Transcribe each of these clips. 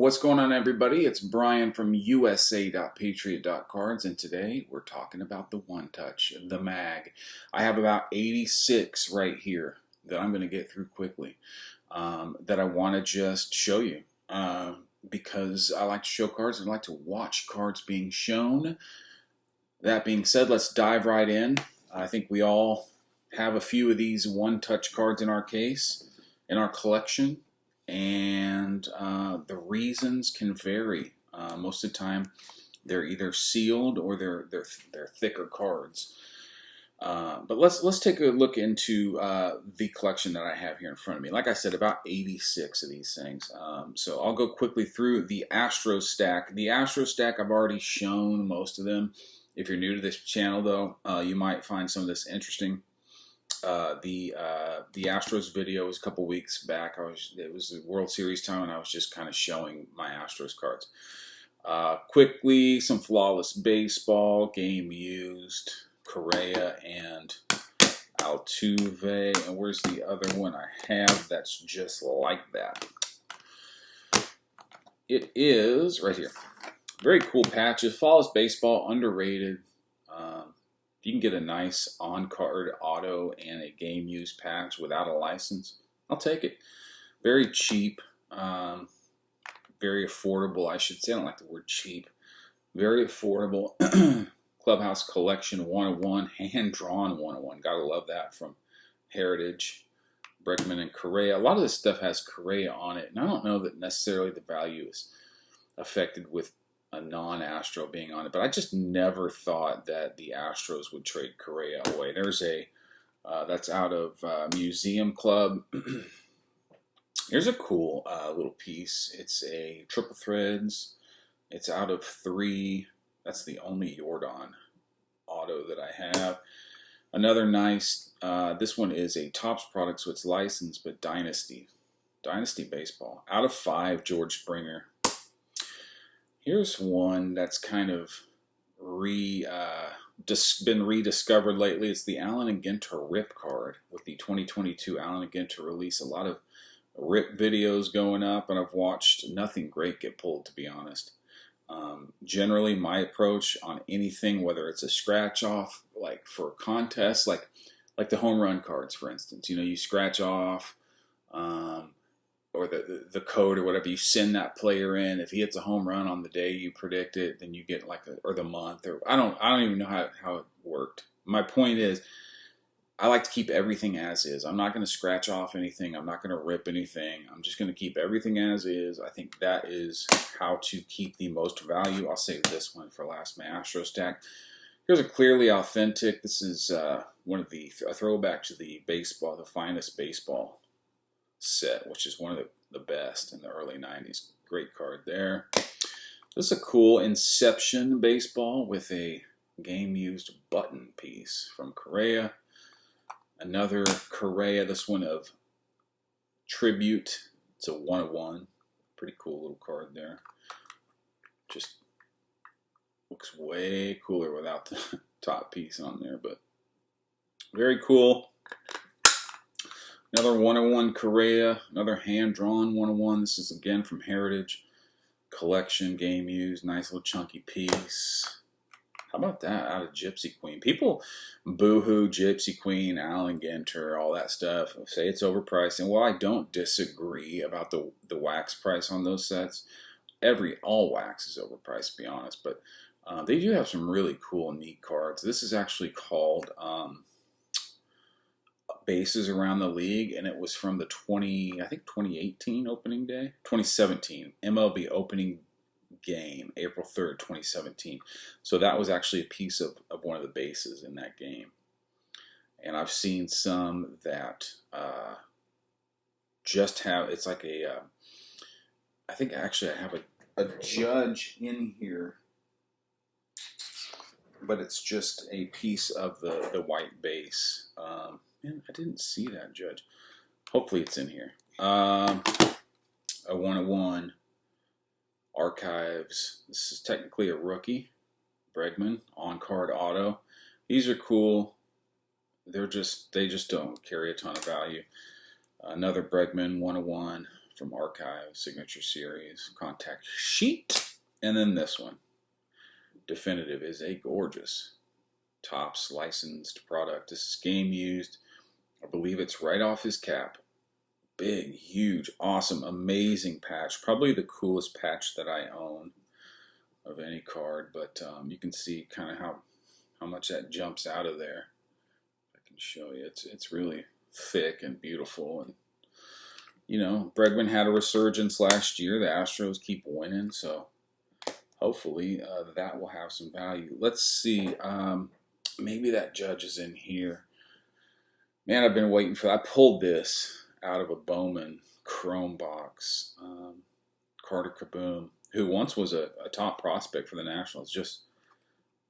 What's going on, everybody? It's Brian from USA.Patriot.Cards, and today we're talking about the One Touch, the mag. I have about 86 right here that I'm going to get through quickly that I want to just show you because I like to show cards and I like to watch cards being shown. That being said, let's dive right in. I think we all have a few of these One Touch cards in our case, in our collection. And the reasons can vary. Most of the time, they're either sealed or they're thicker cards. But let's take a look into the collection that I have here in front of me. Like I said, about 86 of these things. So I'll go quickly through the Astro stack. The Astro stack, I've already shown most of them. If you're new to this channel, though, you might find some of this interesting. The Astros video was a couple weeks back. It was the World Series time, and I was just kind of showing my Astros cards. Quickly, some Flawless Baseball, game used, Correa and Altuve. And where's the other one I have that's just like that? It is right here. Very cool patches. Flawless Baseball, underrated. You can get a nice on-card auto and a game-used patch without a license. I'll take it. Very cheap, very affordable, I should say. I don't like the word cheap. Very affordable. Clubhouse Collection 101, hand-drawn 101. Gotta love that from Heritage, Bregman, and Correa. A lot of this stuff has Correa on it, and I don't know that necessarily the value is affected with a non-Astro being on it, but I just never thought that the Astros would trade Correa away. There's a that's out of Museum Club. Here's a cool little piece. It's a triple threads. It's out of 3. That's the only Jordan auto that I have. Another nice. This one is a Topps product, so it's licensed, but Dynasty Baseball out of 5. George Springer. Here's one that's kind of been rediscovered lately. It's the Allen and Ginter Rip card with the 2022 Allen and Ginter release. A lot of Rip videos going up, and I've watched nothing great get pulled, to be honest. Generally, my approach on anything, whether it's a scratch off, like for contests, like the home run cards, for instance, you scratch off. Or the code or whatever, you send that player in. If he hits a home run on the day you predict it, then you get or the month, or I don't even know how it worked. My point is, I like to keep everything as is. I'm not going to scratch off anything. I'm not going to rip anything. I'm just going to keep everything as is. I think that is how to keep the most value. I'll save this one for last, my Astro stack. Here's a clearly authentic. This is one of a throwback to the baseball, the finest baseball set, which is one of the best in the early 90s. Great card there. This is a cool Inception baseball with a game-used button piece from Correa. Another Correa, this one of Tribute. It's a 101. Pretty cool little card there. Just looks way cooler without the top piece on there, but very cool. Another 101 Correa, another hand-drawn 101. This is again from Heritage Collection, game used, nice little chunky piece. How about that, out of Gypsy Queen? People boo-hoo Gypsy Queen, Allen Ginter, all that stuff, say it's overpriced. And while I don't disagree about the wax price on those sets, all wax is overpriced, to be honest. But they do have some really cool, neat cards. This is actually called Bases Around the League, and it was from the 2018 opening day, 2017 MLB opening game, April 3rd, 2017. So that was actually a piece of one of the bases in that game. And I've seen some that just have, it's like I think actually I have a Judge in here, but it's just a piece of the white base. Man, I didn't see that Judge. Hopefully it's in here. A 101 Archives. This is technically a rookie. Bregman on-card auto. These are cool. They just don't carry a ton of value. Another Bregman 101 from Archive Signature Series contact sheet. And then this one, Definitive, is a gorgeous Topps licensed product. This is game used. I believe it's right off his cap. Big, huge, awesome, amazing patch. Probably the coolest patch that I own of any card, but you can see kind of how much that jumps out of there. I can show you. It's really thick and beautiful, and you know, Bregman had a resurgence last year. The Astros keep winning, so hopefully that will have some value. Let's see. Maybe that Judge is in here. Man, I've been waiting for that. I pulled this out of a Bowman Chrome box. Carter Kieboom, who once was a top prospect for the Nationals, just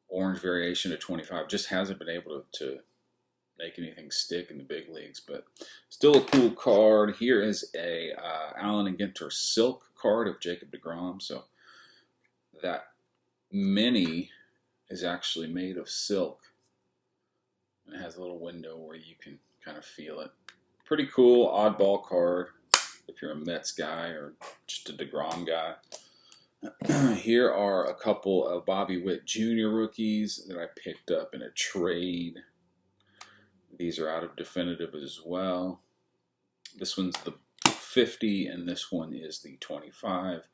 orange variation to 25, just hasn't been able to make anything stick in the big leagues, but still a cool card. Here is a Allen and Ginter Silk card of Jacob deGrom. So that mini is actually made of silk, and it has a little window where you can kind of feel it. Pretty cool, oddball card if you're a Mets guy or just a deGrom guy. Here are a couple of Bobby Witt Jr. rookies that I picked up in a trade. These are out of Definitive as well. This one's the 50, and this one is the 25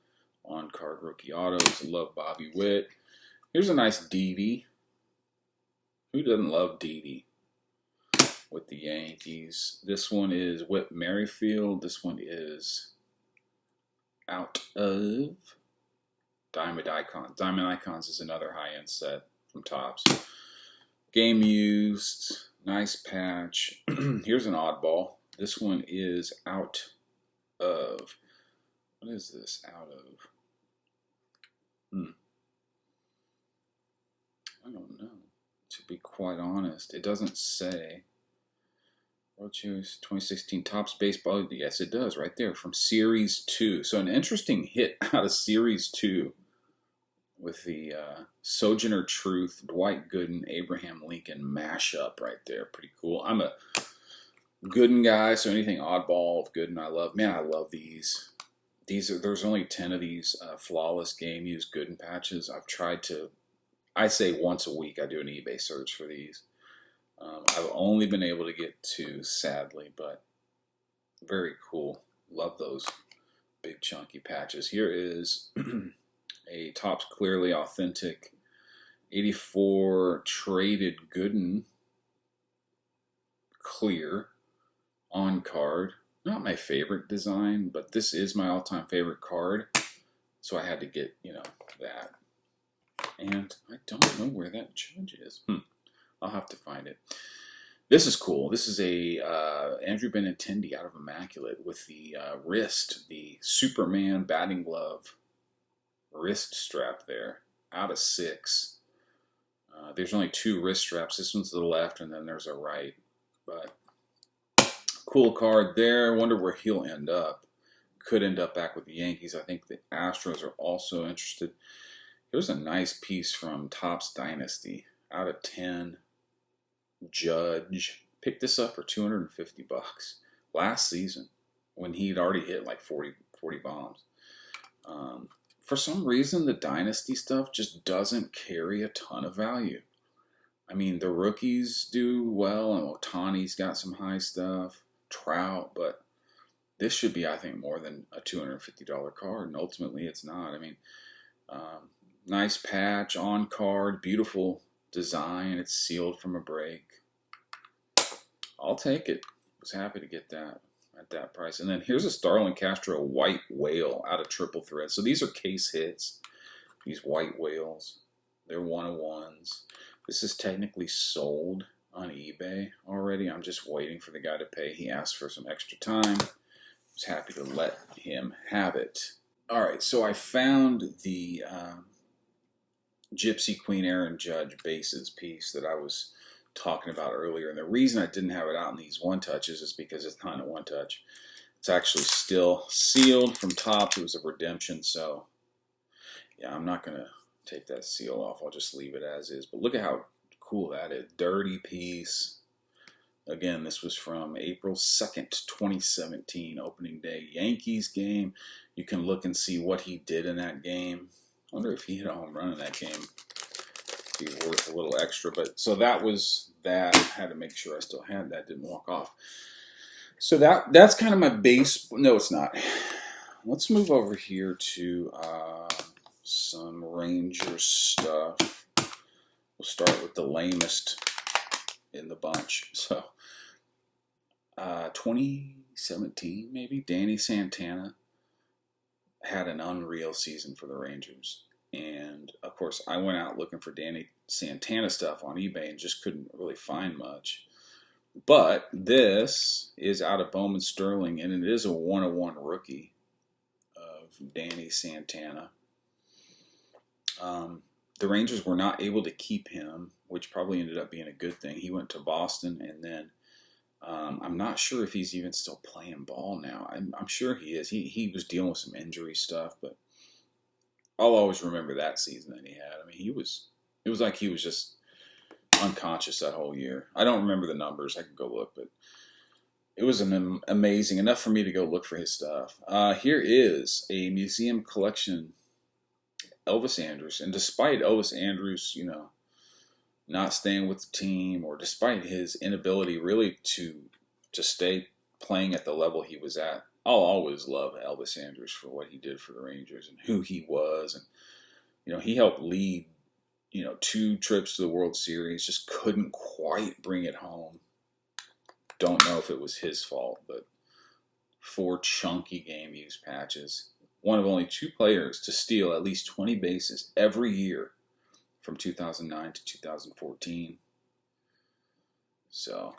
on-card rookie autos. I love Bobby Witt. Here's a nice Didi. Who doesn't love Didi with the Yankees? This one is Whit Merrifield. This one is out of Diamond Icons. Diamond Icons is another high-end set from Topps. Game used. Nice patch. Here's an oddball. This one is out of... What is this out of? I don't know, to be quite honest. It doesn't say. World Series 2016 Topps Baseball. Yes, it does, right there, from Series 2. So an interesting hit out of Series 2 with the Sojourner Truth, Dwight Gooden, Abraham Lincoln mashup right there. Pretty cool. I'm a Gooden guy, so anything oddball of Gooden I love. Man, I love these. There's only 10 of these flawless game used Gooden patches. I've tried to, I say once a week I do an eBay search for these. I've only been able to get 2, sadly, but very cool. Love those big chunky patches. Here is a Topps Clearly Authentic 84 traded Gooden clear on card. Not my favorite design, but this is my all-time favorite card, so I had to get, you know, that. And I don't know where that Judge is. I'll have to find it. This is cool. This is a Andrew Benintendi out of Immaculate with the wrist, the Superman batting glove wrist strap there, out of 6. There's only 2 wrist straps. This one's to the left, and then there's a right. But cool card there. Wonder where he'll end up. Could end up back with the Yankees. I think the Astros are also interested. Here's a nice piece from Topps Dynasty, out of 10. Judge. Picked this up for $250 last season when he'd already hit like 40 bombs. For some reason, the Dynasty stuff just doesn't carry a ton of value. I mean, the rookies do well, and Ohtani's got some high stuff, Trout, but this should be, I think, more than a $250 card, and ultimately it's not. I mean, nice patch, on card, beautiful design. It's sealed from a break. I'll take it. Was happy to get that at that price. And then here's a Starlin Castro White Whale out of Triple Thread. So these are case hits. These White Whales. They're 1-of-1s. This is technically sold on eBay already. I'm just waiting for the guy to pay. He asked for some extra time. I was happy to let him have it. All right, so I found the Gypsy Queen Aaron Judge bases piece that I was talking about earlier. And the reason I didn't have it out in these one-touches is because it's not a one-touch. It's actually still sealed from Topps. It was a redemption, so yeah, I'm not going to take that seal off. I'll just leave it as is. But look at how cool that is. Dirty piece. Again, this was from April 2nd, 2017, opening day Yankees game. You can look and see what he did in that game. I wonder if he hit a home run in that game. Be worth a little extra. But so that was that. I had to make sure I still had that. Didn't walk off. So that's kind of my base. No, it's not. Let's move over here to some Rangers stuff. We'll start with the lamest in the bunch. So 2017 maybe, Danny Santana had an unreal season for the Rangers. And of course I went out looking for Danny Santana stuff on eBay and just couldn't really find much. But this is out of Bowman Sterling, and it is a 101 rookie of Danny Santana. The Rangers were not able to keep him, which probably ended up being a good thing. He went to Boston, and then I'm not sure if he's even still playing ball now. I'm sure he is. He was dealing with some injury stuff, but I'll always remember that season that he had. I mean, it was like he was just unconscious that whole year. I don't remember the numbers. I can go look, but it was an amazing, enough for me to go look for his stuff. Here is a museum collection, Elvis Andrus. And despite Elvis Andrus, not staying with the team, or despite his inability really to stay playing at the level he was at, I'll always love Elvis Andrus for what he did for the Rangers and who he was. And, he helped lead, 2 trips to the World Series, just couldn't quite bring it home. Don't know if it was his fault, but 4 chunky game use patches. One of only 2 players to steal at least 20 bases every year from 2009 to 2014. So,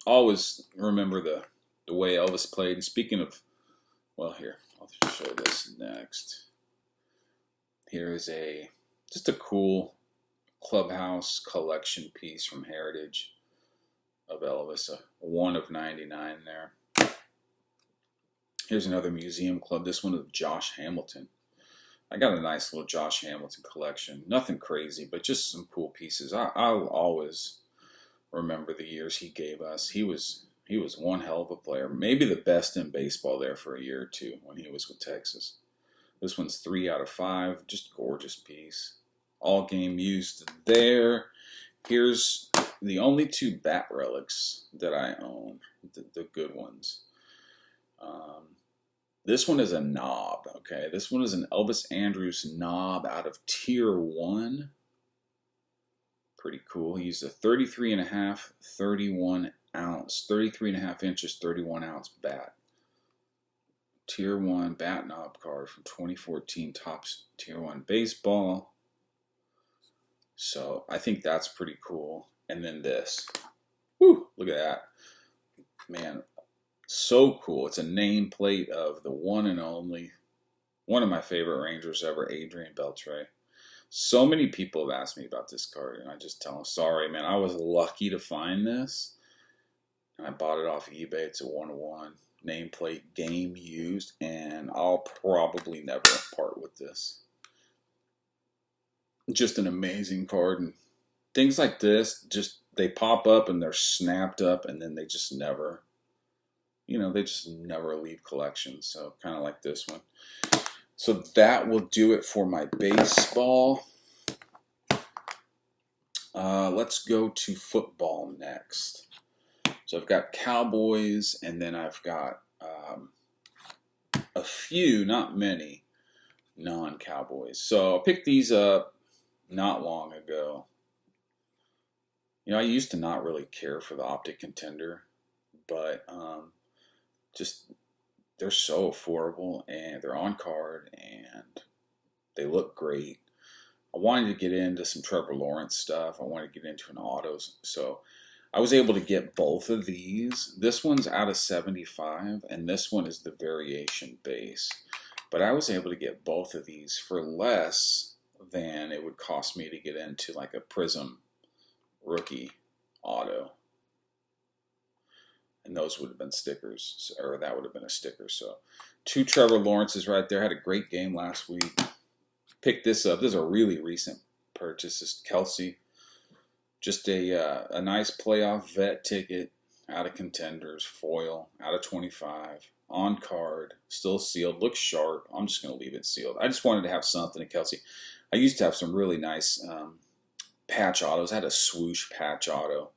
always remember the way Elvis played. And speaking of, well, here, I'll show this next. Here is just a cool clubhouse collection piece from Heritage of Elvis, a 1 of 99 there. Here's another museum club, this one of Josh Hamilton. I got a nice little Josh Hamilton collection. Nothing crazy, but just some cool pieces. I'll always remember the years he gave us. He was one hell of a player. Maybe the best in baseball there for a year or two when he was with Texas. This one's 3 out of 5. Just gorgeous piece. All game used there. Here's the only 2 bat relics that I own. The good ones. This one is a knob, okay? This one is an Elvis Andrus knob out of Tier 1. Pretty cool. He used a 33.5, 31 ounce, 33.5 inches, 31 ounce bat. Tier 1 bat knob card from 2014 Topps Tier 1 Baseball. So I think that's pretty cool. And then this. Woo, look at that. Man, so cool. It's a nameplate of the one and only, one of my favorite Rangers ever, Adrian Beltre. So many people have asked me about this card, and I just tell them, sorry, man, I was lucky to find this. And I bought it off eBay. It's a 1-1 nameplate, game used, and I'll probably never part with this. Just an amazing card. And things like this, just they pop up and they're snapped up, and then they just never, they just never leave collections. So kind of like this one. So that will do it for my baseball. Let's go to football next. So I've got Cowboys, and then I've got a few, not many, non-Cowboys. So I picked these up not long ago. I used to not really care for the Optic Contender, but just they're so affordable, and they're on card, and they look great. I wanted to get into some Trevor Lawrence stuff. I wanted to get into an autos, so I was able to get both of these. This one's out of 75, and this one is the variation base. But I was able to get both of these for less than it would cost me to get into like a Prism rookie auto. And those would have been stickers, or that would have been a sticker. So 2 Trevor Lawrences right there. Had a great game last week. Picked this up. This is a really recent purchase. This is Kelsey. Just a nice playoff vet ticket out of Contenders, foil, out of 25, on card, still sealed, looks sharp. I'm just going to leave it sealed. I just wanted to have something at Kelsey. I used to have some really nice patch autos. I had a swoosh patch auto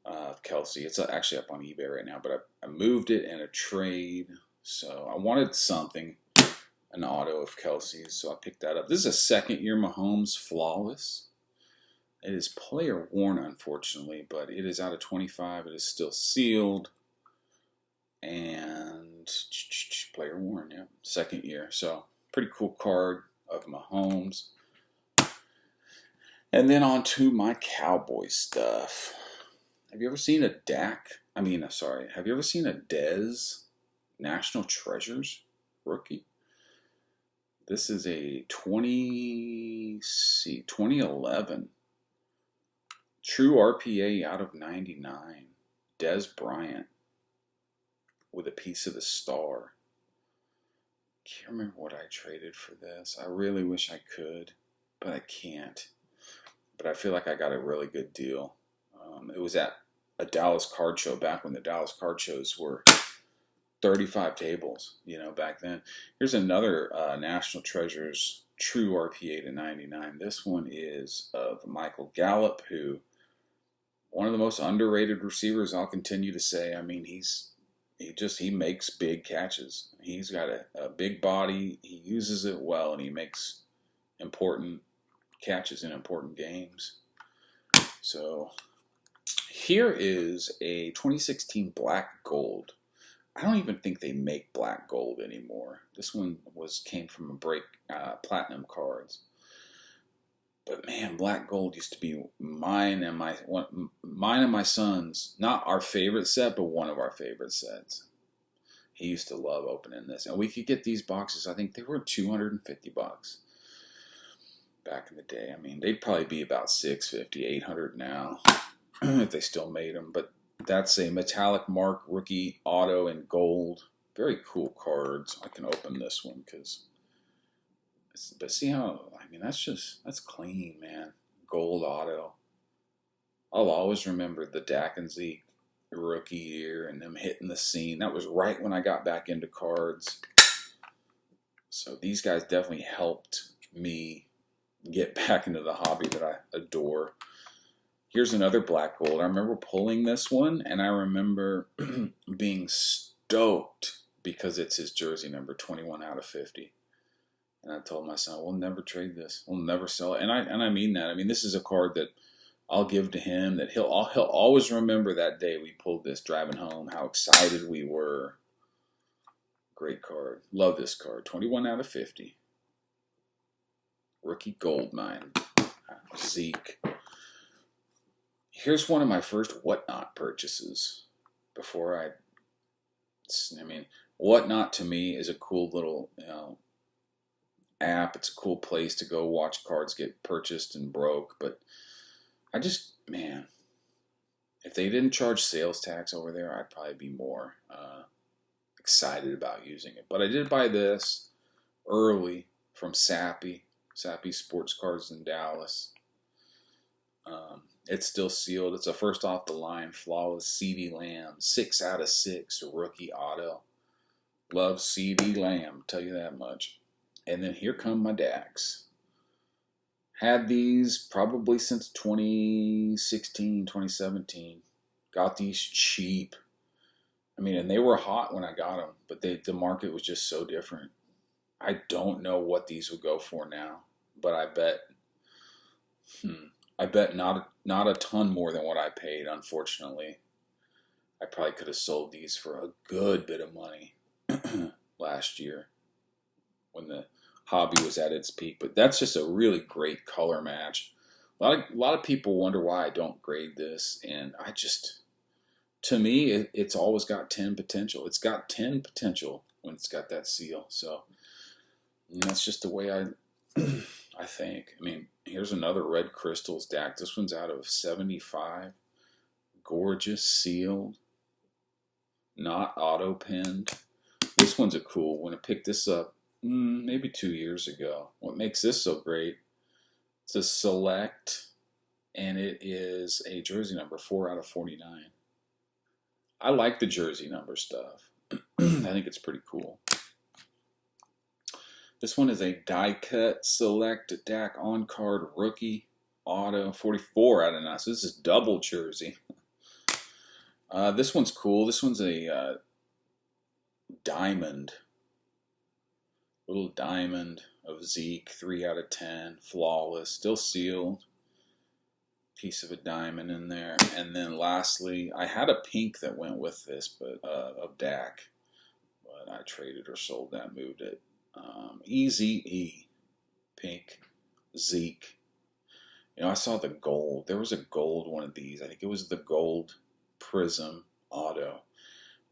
of Kelsey. It's actually up on eBay right now, but I moved it in a trade. So I wanted something, an auto of Kelsey's, so I picked that up. This is a second-year Mahomes Flawless. It is player worn, unfortunately, but it is out of 25. It is still sealed. And player worn, yeah. Second year. So, pretty cool card of Mahomes. And then on to my Cowboy stuff. Have you ever seen a Dak? Have you ever seen a Dez National Treasures rookie? This is a 2011 true RPA out of 99. Dez Bryant with a piece of the star. Can't remember what I traded for this. I really wish I could, but I can't. But I feel like I got a really good deal. It was at a Dallas card show back when the Dallas card shows were 35 tables, back then. Here's another National Treasures true RPA to 99. This one is of Michael Gallup, who one of the most underrated receivers, I'll continue to say. I mean, he makes big catches. He's got a big body. He uses it well, and he makes important catches in important games. So here is a 2016 black gold. I don't even think they make black gold anymore. This one came from a break platinum cards. But man, black gold used to be mine and my son's, not our favorite set, but one of our favorite sets. He used to love opening this, and we could get these boxes. I think they were $250 back in the day. I mean, they'd probably be about $650, $800 now if they still made them. But that's a metallic mark rookie auto in gold. Very cool cards. I can open this one but see how, that's clean, man. Gold auto. I'll always remember the Dak and Zeke rookie year and them hitting the scene. That was right when I got back into cards. So these guys definitely helped me get back into the hobby that I adore. Here's another black gold. I remember pulling this one, and I remember being stoked because it's his jersey number, 21 out of 50. And I told my son, we'll never trade this. We'll never sell it. And I mean that. I mean, this is a card that I'll give to him, that he'll always remember that day we pulled this driving home, how excited we were. Great card. Love this card. 21 out of 50. Rookie gold mine. Zeke. Here's one of my first Whatnot purchases. Whatnot to me is a cool little, app. It's a cool place to go watch cards get purchased and broke. But if they didn't charge sales tax over there, I'd probably be more excited about using it. But I did buy this early from Sappy Sports Cards in Dallas. It's still sealed. It's a first off the line flawless CeeDee Lamb, 6 out of 6 rookie auto. Love CeeDee Lamb, tell you that much. And then here come my Daks. Had these probably since 2016, 2017. Got these cheap. And they were hot when I got them, but the market was just so different. I don't know what these would go for now, but I bet not a ton more than what I paid, unfortunately. I probably could have sold these for a good bit of money last year when the hobby was at its peak. But that's just a really great color match. A lot of people wonder why I don't grade this, and to me, it's always got 10 potential. It's got 10 potential when it's got that seal. So that's just the way I think. Here's another Red Crystals Dak. This one's out of 75. Gorgeous, sealed. Not auto-pinned. This one's a cool one. I picked this up maybe 2 years ago. What makes this so great, it's a select and it is a jersey number 4 out of 49. I like the jersey number stuff. I think it's pretty cool. This one is a die cut select Dak on card rookie auto 44 out of 9. So this is double jersey. This one's cool. This one's a diamond, little diamond of Zeke, 3 out of 10, flawless, still sealed. Piece of a diamond in there. And then lastly, I had a pink that went with this, but of Dak, but I traded or sold that, moved it. EZE, pink, Zeke. You know, I saw the gold. There was a gold one of these. I think it was the gold Prism auto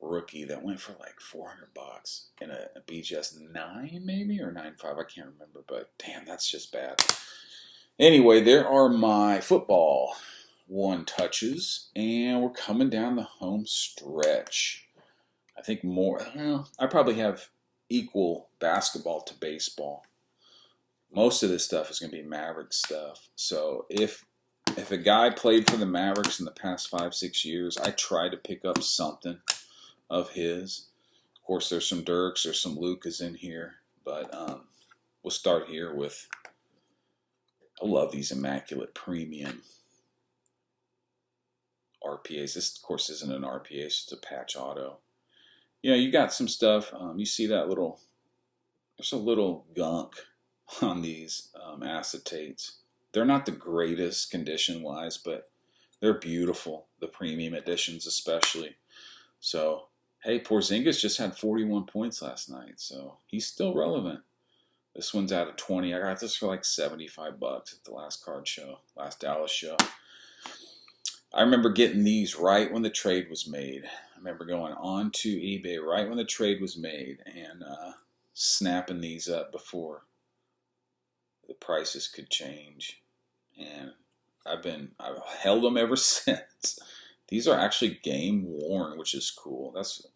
rookie that went for like $400 in a BGS 9 maybe, or 9.5. I can't remember, but damn, that's just bad. Anyway, there are my football one touches, and we're coming down the home stretch. I think more, well, I probably have equal basketball to baseball. Most of this stuff is going to be Mavericks stuff. So if a guy played for the Mavericks in the past 5-6 years, I try to pick up something of his. Of course, there's some Dirks, there's some Lucas in here, but we'll start here with, I love these immaculate premium RPAs. This, of course, isn't an RPA, it's just a patch auto. You know, you got some stuff. You see that little, there's a little gunk on these acetates. They're not the greatest condition-wise, but they're beautiful, the premium editions especially. So, hey, Porzingis just had 41 points last night, so he's still relevant. This one's out of 20. I got this for like $75 at the last card show, last Dallas show. I remember getting these right when the trade was made. I remember going on to eBay right when the trade was made and snapping these up before the prices could change. And I've held them ever since. These are actually game worn, which is cool. That's what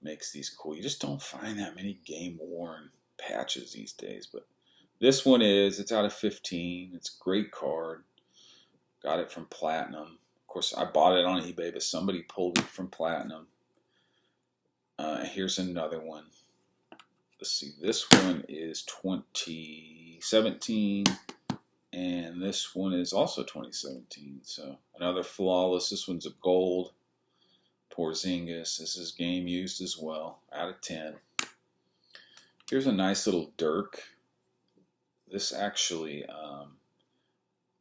makes these cool. You just don't find that many game worn patches these days, but this one is, it's out of 15. It's a great card. Got it from Platinum. Of course, I bought it on eBay, but somebody pulled it from Platinum. Here's another one. Let's see, this one is 2017, and this one is also 2017. So another flawless. This one's a gold Porzingis. This is game used as well, out of 10. Here's a nice little Dirk. This actually,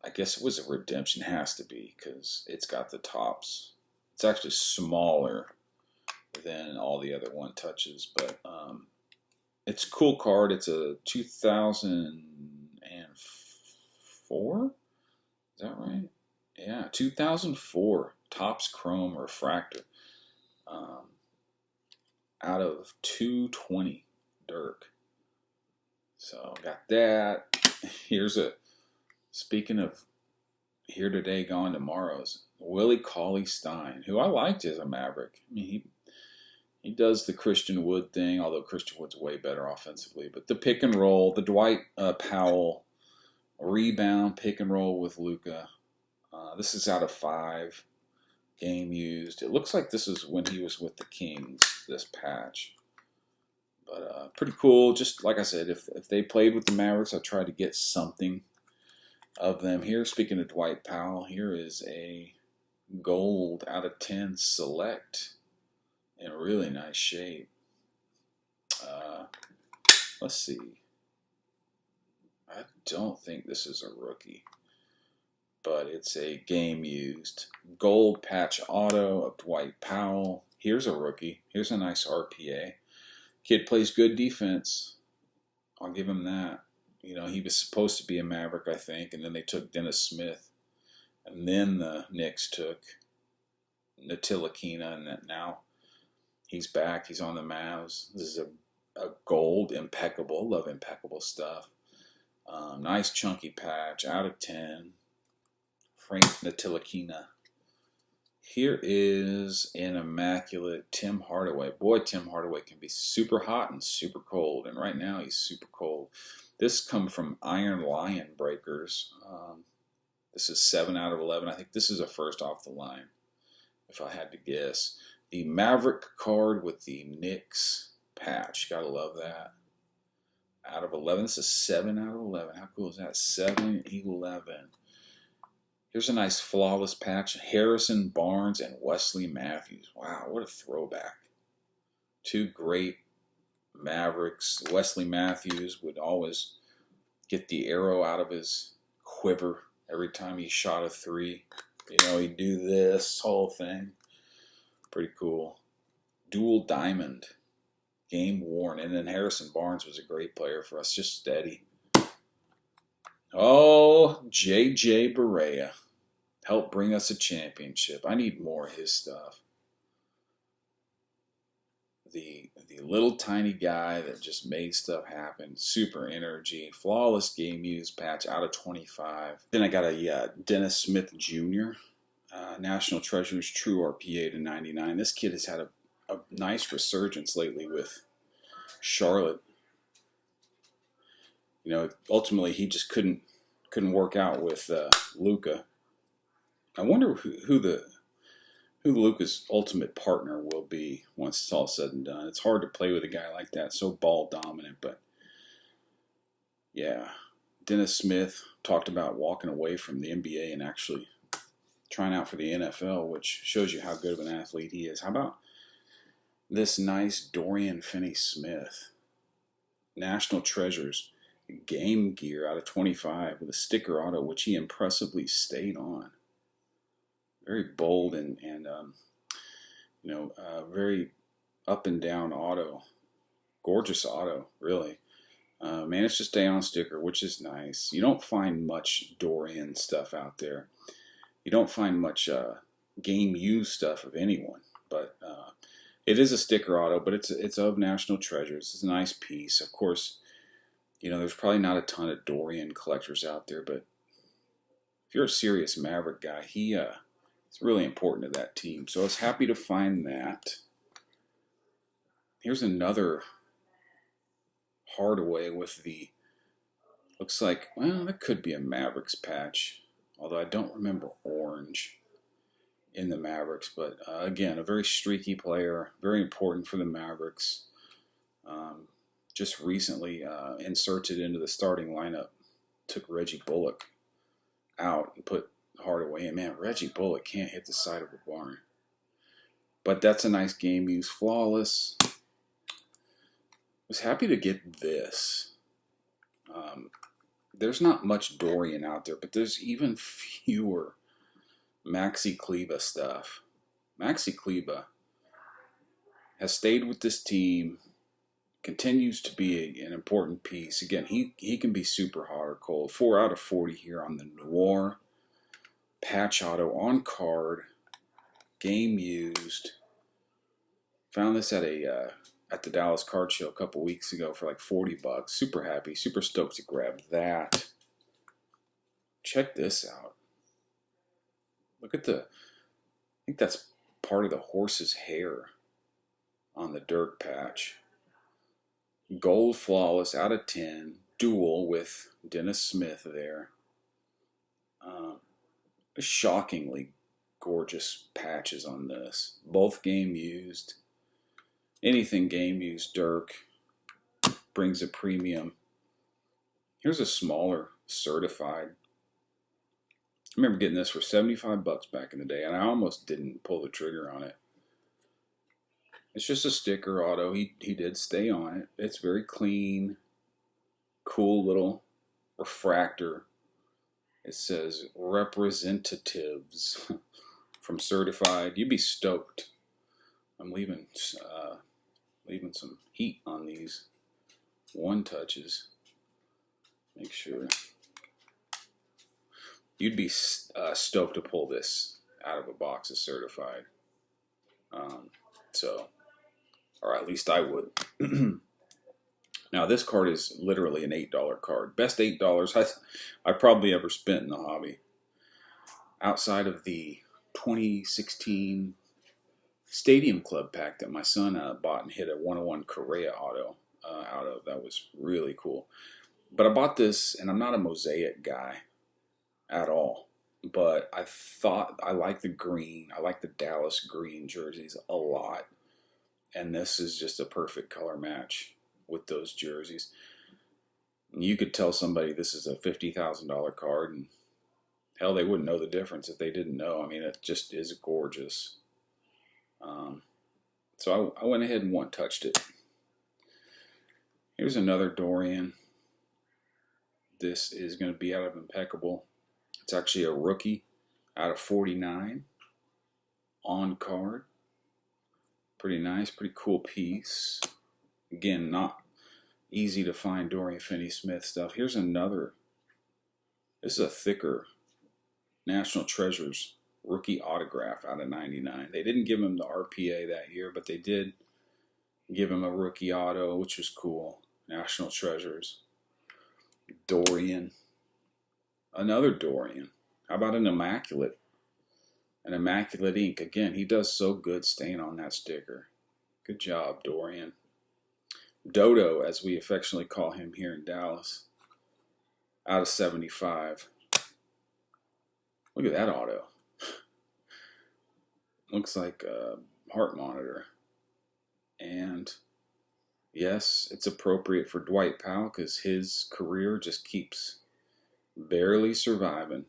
I guess it was a redemption, has to be, because it's got the tops. It's actually smaller than all the other one touches, but it's a cool card. It's a 2004? Is that right? Yeah, 2004 Topps Chrome Refractor. Out of 220 Dirk. So got that. Here's a, speaking of here today, gone tomorrow's, Willie Cauley-Stein, who I liked as a Maverick. I mean, he does the Christian Wood thing, although Christian Wood's way better offensively. But the pick and roll, the Dwight Powell rebound pick and roll with Luka. This is out of 5. Game used. It looks like this is when he was with the Kings, this patch. But pretty cool. Just like I said, if they played with the Mavericks, I tried to get something of them here. Speaking of Dwight Powell, here is a gold out of 10 select in really nice shape. Let's see. I don't think this is a rookie, but it's a game used gold patch auto of Dwight Powell. Here's a rookie. Here's a nice RPA. Kid plays good defense. I'll give him that. You know, he was supposed to be a Maverick, I think, and then they took Dennis Smith. And then the Knicks took Ntilikina, and now he's back. He's on the Mavs. This is a gold, impeccable. Love impeccable stuff. Nice chunky patch, out of 10. Frank Ntilikina. Here is an immaculate Tim Hardaway. Boy, Tim Hardaway can be super hot and super cold, and right now he's super cold. This come from Iron Lion Breakers. This is 7 out of 11. I think this is a first off the line, if I had to guess. The Maverick card with the Knicks patch. Gotta love that. Out of 11. This is 7 out of 11. How cool is that? 7-11. Here's a nice flawless patch. Harrison Barnes and Wesley Matthews. Wow, what a throwback. Two great Mavericks. Wesley Matthews would always get the arrow out of his quiver every time he shot a three. You know, he'd do this whole thing. Pretty cool. Dual diamond. Game worn. And then Harrison Barnes was a great player for us. Just steady. Oh, J.J. Barea. Helped bring us a championship. I need more of his stuff. The little tiny guy that just made stuff happen. Super energy. Flawless game used patch out of 25. Then I got a Dennis Smith Jr. National Treasures True RPA to 99. This kid has had a nice resurgence lately with Charlotte. You know, ultimately he just couldn't work out with Luka. I wonder who Luka's ultimate partner will be once it's all said and done. It's hard to play with a guy like that, so ball dominant. But yeah, Dennis Smith talked about walking away from the NBA and actually trying out for the NFL, which shows you how good of an athlete he is. How about this nice Dorian Finney-Smith, National Treasures game gear out of 25 with a sticker auto, which he impressively stayed on. Very bold and very up and down auto. Gorgeous auto, really. Managed to stay on sticker, which is nice. You don't find much Dorian stuff out there. You don't find much game used stuff of anyone, but it is a sticker auto, but it's of National Treasures. It's a nice piece. Of course, you know, there's probably not a ton of Dorian collectors out there, but if you're a serious Maverick guy, it's really important to that team. So I was happy to find that. Here's another Hardaway with the, looks like, well, that could be a Mavericks patch, although I don't remember orange in the Mavericks. But again, a very streaky player, very important for the Mavericks. Just recently inserted into the starting lineup, took Reggie Bullock out and put Hardaway in. Man, Reggie Bullock can't hit the side of the barn. But that's a nice game use, flawless. Was happy to get this. There's not much Dorian out there, but there's even fewer Maxi Kleber stuff. Maxi Kleber has stayed with this team, continues to be an important piece. Again, he can be super hot or cold. 4 out of 40 here on the Noir. Patch auto on card. Game used. Found this at the Dallas Card Show a couple weeks ago for like $40. Super happy, super stoked to grab that. Check this out. Look at I think that's part of the horse's hair on the Dirk patch. Gold flawless out of 10. Dual with Dennis Smith there. Shockingly gorgeous patches on this. Both game used. Anything game used Dirk brings a premium. Here's a smaller certified. I remember getting this for $75 back in the day, and I almost didn't pull the trigger on it. It's just a sticker auto. He did stay on it. It's very clean, cool little refractor. It says representatives from Certified. You'd be stoked. I'm leaving some heat on these one touches. Make sure. You'd be stoked to pull this out of a box of Certified. Or at least I would. Now, this card is literally an $8 card. Best $8 I probably ever spent in the hobby. Outside of the 2016 Stadium Club pack that my son bought and hit a 101 Correa auto out of. That was really cool. But I bought this, and I'm not a Mosaic guy at all. but I thought I like the green. I like the Dallas green jerseys a lot. And this is just a perfect color match with those jerseys. You could tell somebody this is a $50,000 card, and hell, they wouldn't know the difference if they didn't know. I mean, it just is gorgeous. So I went ahead and one-touched it. Here's another Dorian. This is going to be out of Impeccable. It's actually a rookie out of 49 on card. Pretty nice, pretty cool piece. Again, not easy to find Dorian Finney-Smith stuff. Here's another. This is a thicker National Treasures rookie autograph out of 99. They didn't give him the RPA that year, but they did give him a rookie auto, which was cool. National Treasures. Dorian. Another Dorian. How about an Immaculate? An Immaculate ink. Again, he does so good staying on that sticker. Good job, Dorian. Dodo, as we affectionately call him here in Dallas. Out of 75. Look at that auto. Looks like a heart monitor. And yes, it's appropriate for Dwight Powell because his career just keeps barely surviving.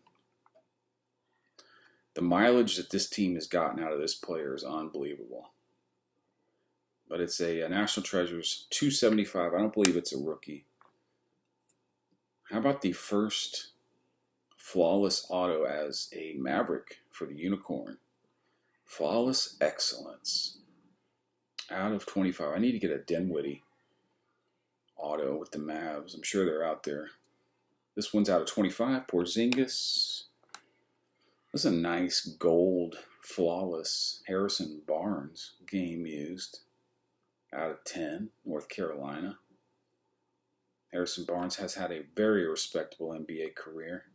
The mileage that this team has gotten out of this player is unbelievable. But it's a National Treasures 275. I don't believe it's a rookie. How about the first flawless auto as a Maverick for the Unicorn? Flawless Excellence. Out of 25. I need to get a Dinwiddie auto with the Mavs. I'm sure they're out there. This one's out of 25. Porzingis. This is a nice gold flawless Harrison Barnes game used. Out of 10. North Carolina. Harrison Barnes has had a very respectable NBA career.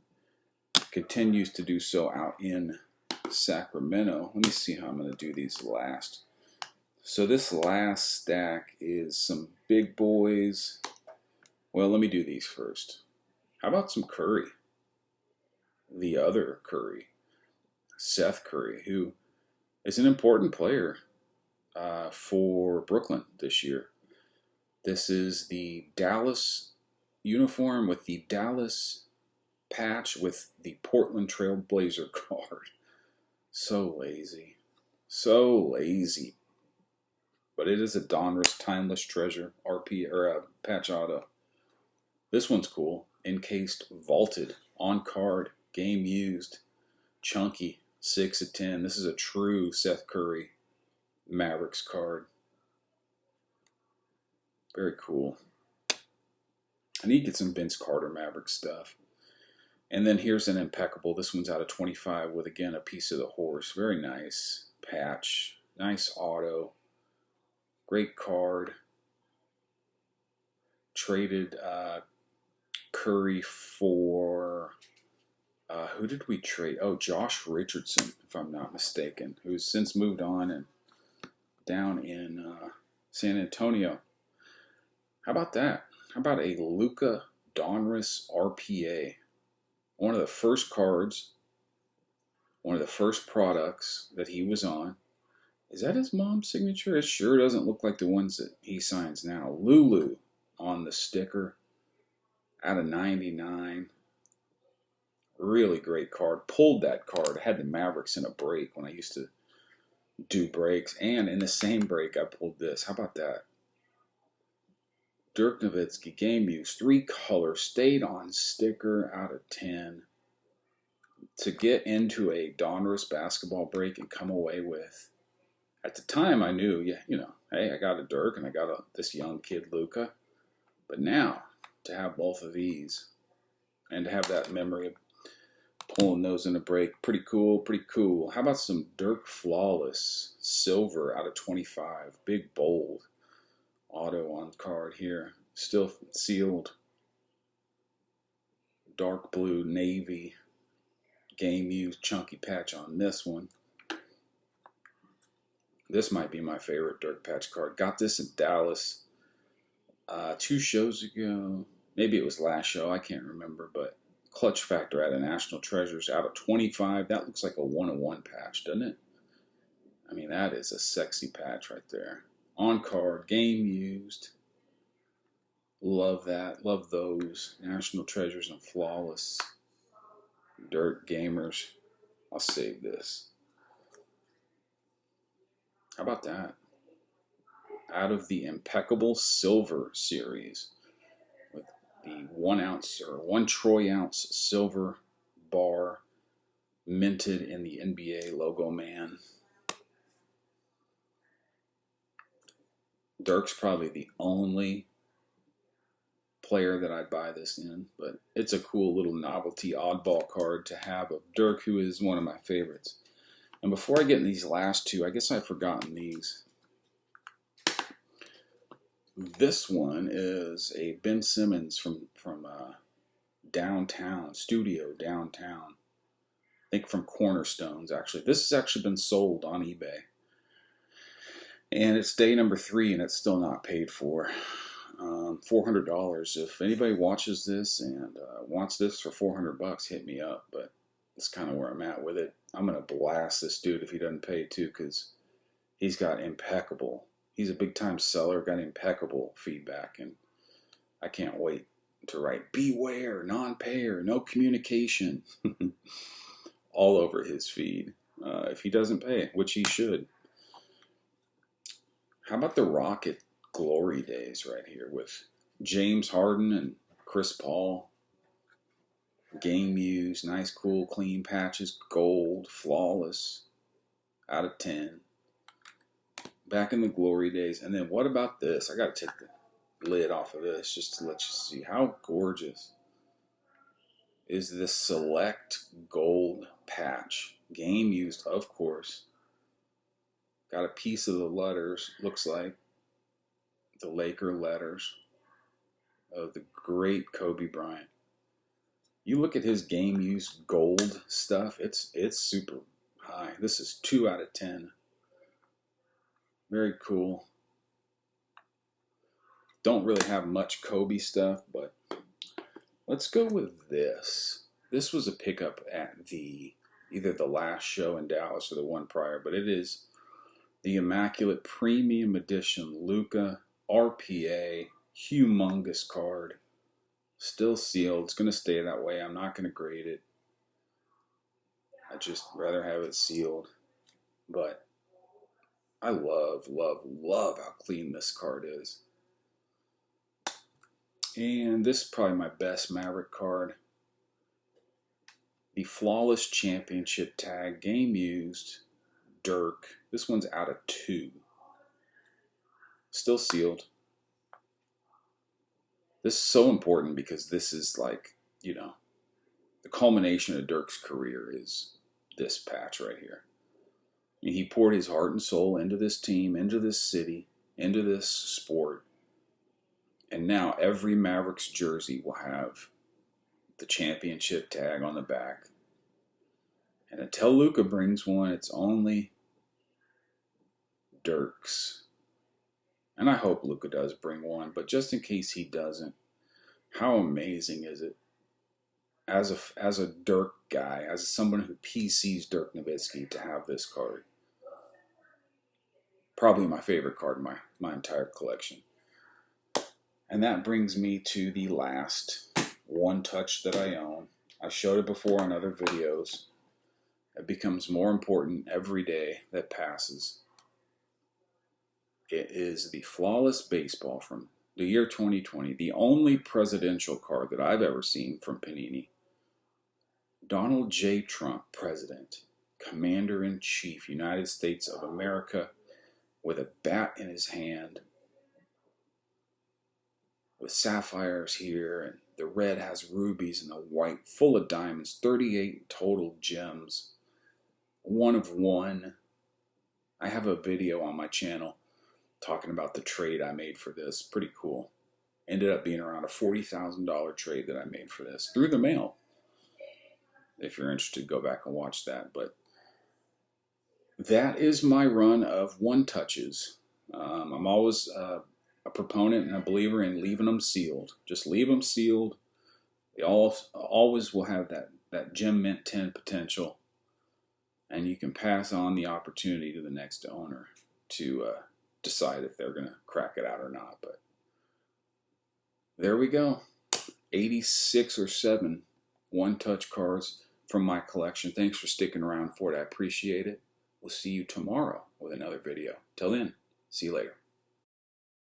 Continues to do so out in Sacramento. Let me see how I'm going to do these last. So this last stack is some big boys. Well, let me do these first. How about some Curry? The other Curry. Seth Curry, who is an important player for Brooklyn this year. This is the Dallas uniform with the Dallas patch with the Portland Trail Blazer card. So lazy. So lazy. But it is a Donruss Timeless Treasure RP or a patch auto. This one's cool. Encased, vaulted, on card, game used, chunky, 6 of 10. This is a true Seth Curry Mavericks card. Very cool. I need to get some Vince Carter Maverick stuff. And then here's an Impeccable. This one's out of 25 with, again, a piece of the horse. Very nice patch. Nice auto. Great card. Traded Curry for... who did we trade? Oh, Josh Richardson, if I'm not mistaken, who's since moved on and down in San Antonio. How about that? How about a Luka Donruss RPA? One of the first cards, one of the first products that he was on. Is that his mom's signature? It sure doesn't look like the ones that he signs now. Lulu on the sticker out of 99. Really great card. Pulled that card. I had the Mavericks in a break when I used to do breaks. And in the same break, I pulled this. How about that? Dirk Nowitzki, game use, 3 color, stayed on sticker out of 10. To get into a Donruss basketball break and come away with, at the time I knew, yeah, you know, hey, I got a Dirk and I got this young kid Luka. But now, to have both of these and to have that memory of pulling those in a break, pretty cool, pretty cool. How about some Dirk Flawless silver out of 25, big bold auto on card here, still sealed, dark blue navy game used chunky patch on this one. This might be my favorite Dirk patch card. Got this in Dallas 2 shows ago. Maybe it was last show, I can't remember, but Clutch Factor out of National Treasures out of 25. That looks like a 101 patch, doesn't it? I mean, that is a sexy patch right there. On card, game used. Love that. Love those. National Treasures and Flawless. Dirt Gamers. I'll save this. How about that? Out of the Impeccable Silver series with the 1 ounce or 1 troy ounce silver bar minted in the NBA logo man. Dirk's probably the only player that I'd buy this in, but it's a cool little novelty oddball card to have of Dirk, who is one of my favorites. And before I get in these last two, I guess I've forgotten these. This one is a Ben Simmons from downtown, studio downtown. I think from Cornerstones, actually. This has actually been sold on eBay. And it's day number 3 and it's still not paid for. $400. If anybody watches this and wants this for $400, hit me up. But that's kind of where I'm at with it. I'm going to blast this dude if he doesn't pay too, because he's got impeccable. He's a big time seller, got impeccable feedback, and I can't wait to write beware, non-payer, no communication all over his feed if he doesn't pay, which he should. How about the Rocket Glory Days right here with James Harden and Chris Paul? Game used, nice, cool, clean patches, gold, flawless, out of 10. Back in the glory days. And then what about this? I got to take the lid off of this just to let you see how gorgeous is this select gold patch. Game used, of course. Got a piece of the letters, looks like the Laker letters of the great Kobe Bryant. You look at his game used gold stuff, it's super high. This is 2 out of 10. Very cool. Don't really have much Kobe stuff, but let's go with this. This was a pickup at either the last show in Dallas or the one prior, but it is the Immaculate Premium Edition Luka RPA, humongous card. Still sealed. It's going to stay that way. I'm not going to grade it. I'd just rather have it sealed. But I love how clean this card is. And this is probably my best Maverick card. The Flawless Championship Tag, game used, Dirk. This one's out of 2. Still sealed. This is so important because this is like, you know, the culmination of Dirk's career is this patch right here. He poured his heart and soul into this team, into this city, into this sport. And now every Mavericks jersey will have the championship tag on the back. And until Luka brings one, it's only Dirk's. And I hope Luka does bring one, but just in case he doesn't, how amazing is it as a Dirk guy, as someone who PCs Dirk Nowitzki, to have this card? Probably my favorite card in my entire collection. And that brings me to the last one touch that I own. I showed it before on other videos. It becomes more important every day that passes. It is the Flawless Baseball from the year 2020, the only presidential card that I've ever seen from Panini. Donald J. Trump, President, Commander-in-Chief, United States of America, with a bat in his hand, with sapphires here, and the red has rubies and the white full of diamonds, 38 total gems, 1 of 1. I have a video on my channel talking about the trade I made for this. Pretty cool. Ended up being around a $40,000 trade that I made for this through the mail. If you're interested, go back and watch that. But that is my run of one touches. I'm always a proponent and a believer in leaving them sealed. Just leave them sealed. They always will have that Gem Mint 10 potential, and you can pass on the opportunity to the next owner to decide if they're going to crack it out or not. But there we go. 86 or 7 one-touch cards from my collection. Thanks for sticking around for it. I appreciate it. We'll see you tomorrow with another video. Till then, see you later.